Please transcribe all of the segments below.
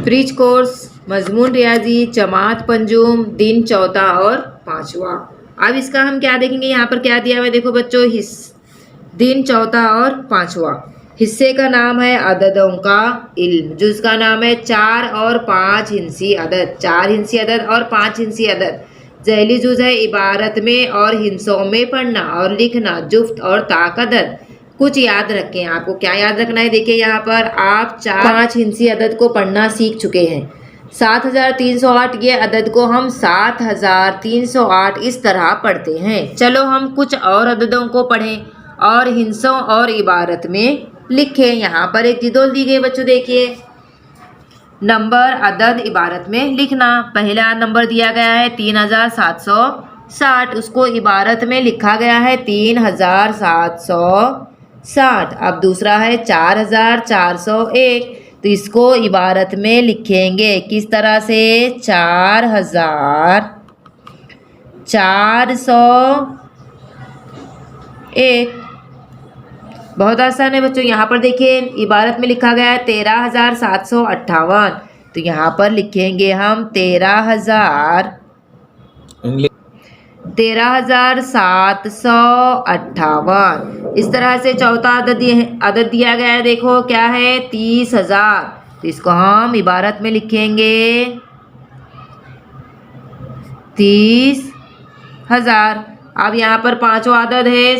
Bridge course मजमून रियाजी जमात पंजुम दिन चौथा और पांचवा। अब इसका हम क्या देखेंगे, यहाँ पर क्या दिया हुआ है देखो बच्चों, दिन चौथा और पांचवा। हिस्से का नाम है अददों का इल्म। जुज का नाम है 4 और 5 हिंसी अदद। 4 हिंसी अदद और 5 हिंसी अदद। जहली जुज है इबारत में और हिंसों में पढ़ना और लिखना जुफ्त और ताक अदद। कुछ याद रखें, आपको क्या याद रखना है, देखिए यहाँ पर आप 4-5 हिंसी अदद को पढ़ना सीख चुके हैं। 7308 ये अदद को हम 7308 इस तरह पढ़ते हैं। चलो हम कुछ और अददों को पढ़ें और हिंसों और इबारत में लिखें। यहाँ पर एक जिदोल दी गई बच्चों, देखिए नंबर अदद इबारत में लिखना। पहला नंबर दिया गया है 3760, उसको इबारत में लिखा गया है 3760। अब दूसरा है 4401, तो इसको इबारत में लिखेंगे किस तरह से, 4401। बहुत आसान है बच्चों। यहाँ पर देखिए इबारत में लिखा गया है 13758, तो यहाँ पर लिखेंगे हम 13758। इस तरह से चौथा अदद दिया गया है, देखो क्या है 30,000, तो इसको हम इबारत में लिखेंगे 30,000। अब यहाँ पर पांचवा अदद है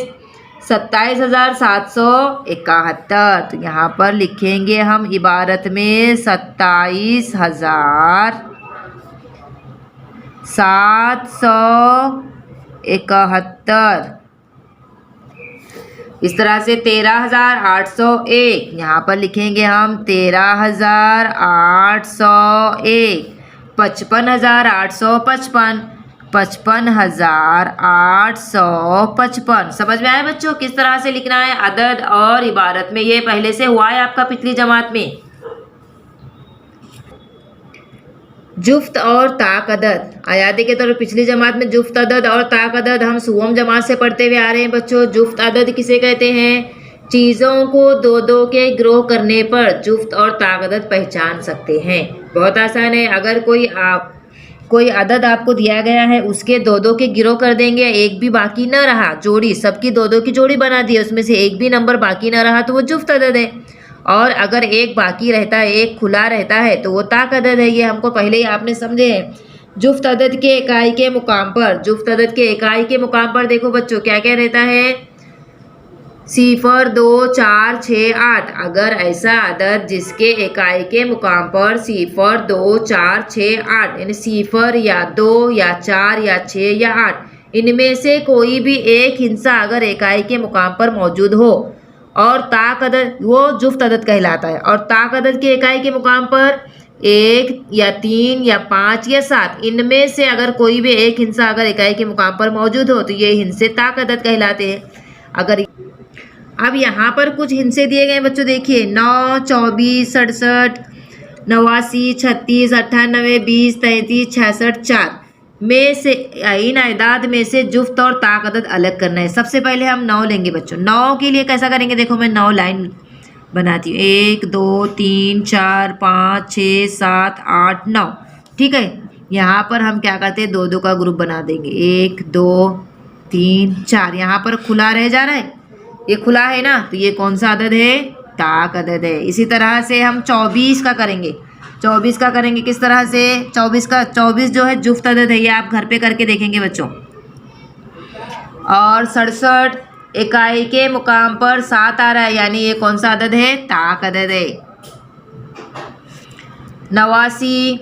27,771, तो यहाँ पर लिखेंगे हम इबारत में 27,771। इस तरह से 13,801, यहाँ पर लिखेंगे हम 13,801। 55,855, 55,855। समझ में आया बच्चों किस तरह से लिखना है अदद और इबारत में? ये पहले से हुआ है आपका पिछली जमात में। जुफ्त और ताक अदद, आयादी के तौर पर पिछली जमात में जुफ्त अदद और ताक अदद हम सुवम जमात से पढ़ते हुए आ रहे हैं बच्चों। जुफ्त अदद किसे कहते हैं? चीज़ों को दो दो के गिरोह करने पर जुफ्त और ताक अदद पहचान सकते हैं। बहुत आसान है। अगर कोई अदद आपको दिया गया है, उसके दो दो के गिरोह कर देंगे, एक भी बाकी न रहा, जोड़ी सबकी दो दो की जोड़ी बना दी, उसमें से एक भी नंबर बाकी न रहा, तो वो जुफ्त अदद है। और अगर एक बाकी रहता है, एक खुला रहता है, तो वो ताक अदद है। ये हमको पहले ही आपने समझे हैं। जुफ्त अदद के इकाई के मुकाम पर, जुफ्त अदद के इकाई के मुकाम पर देखो बच्चों क्या क्या रहता है, 0, 2, 4, 6, 8। अगर ऐसा अदद जिसके इकाई के मुकाम पर 0, 2, 4, 6, 8, यानी 0 या 2 या 4 या 6 या 8, इनमें से कोई भी एक हिंसा अगर इकाई के मुकाम पर मौजूद हो और ताक अदद, वो जुफ्त अदद कहलाता है। और ताक अदद के इकाई के मुकाम पर 1 या 3 या 5 या 7, इनमें से अगर कोई भी एक हिंसा अगर इकाई के मुकाम पर मौजूद हो, तो ये हिंसे ताक अदद कहलाते हैं। अब यहाँ पर कुछ हिंसे दिए गए बच्चों, देखिए 9, 24, 67, 89, 36, 98, 20, 33, 66, 4 में से इन आदाद में से जुफ्त और ताक अदद अलग करना है। सबसे पहले हम 9 लेंगे बच्चों। 9 के लिए कैसा करेंगे, देखो मैं 9 लाइन बनाती हूँ, 1, 2, 3, 4, 5, 6, 7, 8, 9। ठीक है, यहाँ पर हम क्या करते हैं, दो दो का ग्रुप बना देंगे, 1, 2, 3, 4। यहाँ पर खुला रह जा रहा है, ये खुला है ना, तो ये कौन सा अदद है, ताक अदद है। इसी तरह से हम 24 का करेंगे। 24 का करेंगे किस तरह से, 24 जो है जुफ्त अदद है, ये आप घर पे करके देखेंगे बच्चों। और 67 इकाई के मुकाम पर 7 आ रहा है, यानी ये कौन सा अदद है, ताक अदद है। 89,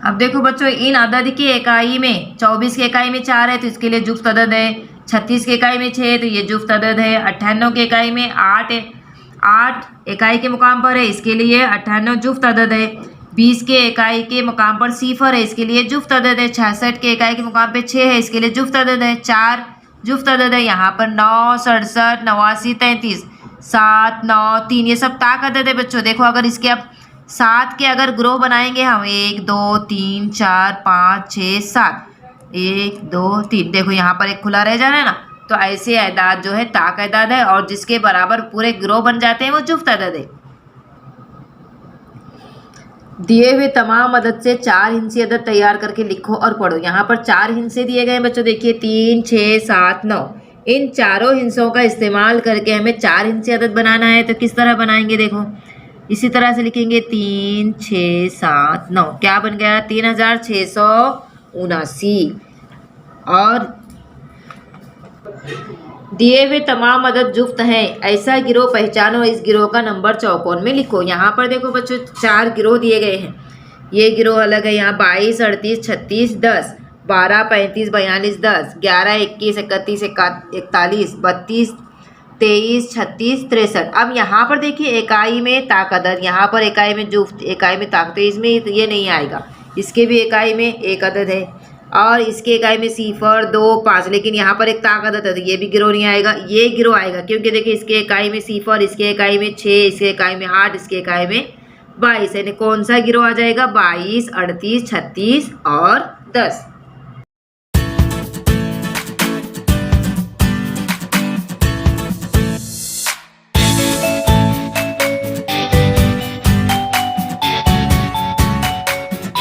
अब देखो बच्चों इन अदद की इकाई में 24 की इकाई में 4 है, तो इसके लिए जुफ्त अदद है। 36 की इकाई में 6, तो ये जुफ्त अदद है। 98 की इकाई में 8 है, 8 इकाई के मुकाम पर है, इसके लिए 98 जुफ्त अदद है। 20 के इकाई के मुकाम पर 0 है, इसके लिए जुफ्त अदद है। 66 के इकाई के मुकाम पर 6 है, इसके लिए जुफ्त अदद है। 4 जुफ्त अदद है। यहाँ पर 9, 67, 89, 33, 7, 9, 3 ये सब ताक अदद है बच्चों। देखो अगर इसके अब 7 के अगर ग्रोह बनाएंगे हम, 1, 2, 3, 4, 5, 6, 7, 1, 2, 3, देखो यहाँ पर एक खुला रह जा रहा है ना, तो ऐसे अदाद जो है ताक अदाद है, और जिसके बराबर पूरे ग्रोह बन जाते हैं वो जुफ्त अदद है। दिए हुए तमाम अदद से 4 हिंसी अदद तैयार करके लिखो और पढ़ो। यहाँ पर 4 हिंसे दिए गए हैं बच्चों, देखिए 3, 6, 7, 9। इन चारों हिंसों का इस्तेमाल करके हमें 4 हिंसे अदद बनाना है। तो किस तरह बनाएंगे, देखो इसी तरह से लिखेंगे 3, 6, 7, 9। क्या बन गया, 3679। और दिए हुए तमाम अदद जुफ्त हैं, ऐसा गिरोह पहचानो, इस गिरोह का नंबर चौकोन में लिखो। यहाँ पर देखो बच्चों 4 गिरोह दिए गए हैं। ये गिरोह अलग है, यहाँ 22, 38, 36, 10, 12, 35, 42, 10, 11, 21, 31, 41, 32, 23, 36, 63। अब यहाँ पर देखिए इकाई में ताक अदद, यहाँ पर इकाई में जुफ्त, इकाई में ताक, तो इसमें ये नहीं आएगा। इसके भी इकाई में एक अदद है और इसके इकाई में 0, 2, 5, लेकिन यहाँ पर एक ताक अदद है, ये भी गिरोह नहीं आएगा। ये गिरोह आएगा क्योंकि देखिए इसके इकाई में 0, इसके इकाई में 6, इसके इकाई में 8, इसके इकाई में 22। यानी कौन सा गिरोह आ जाएगा, 22, 38, 36 और 10।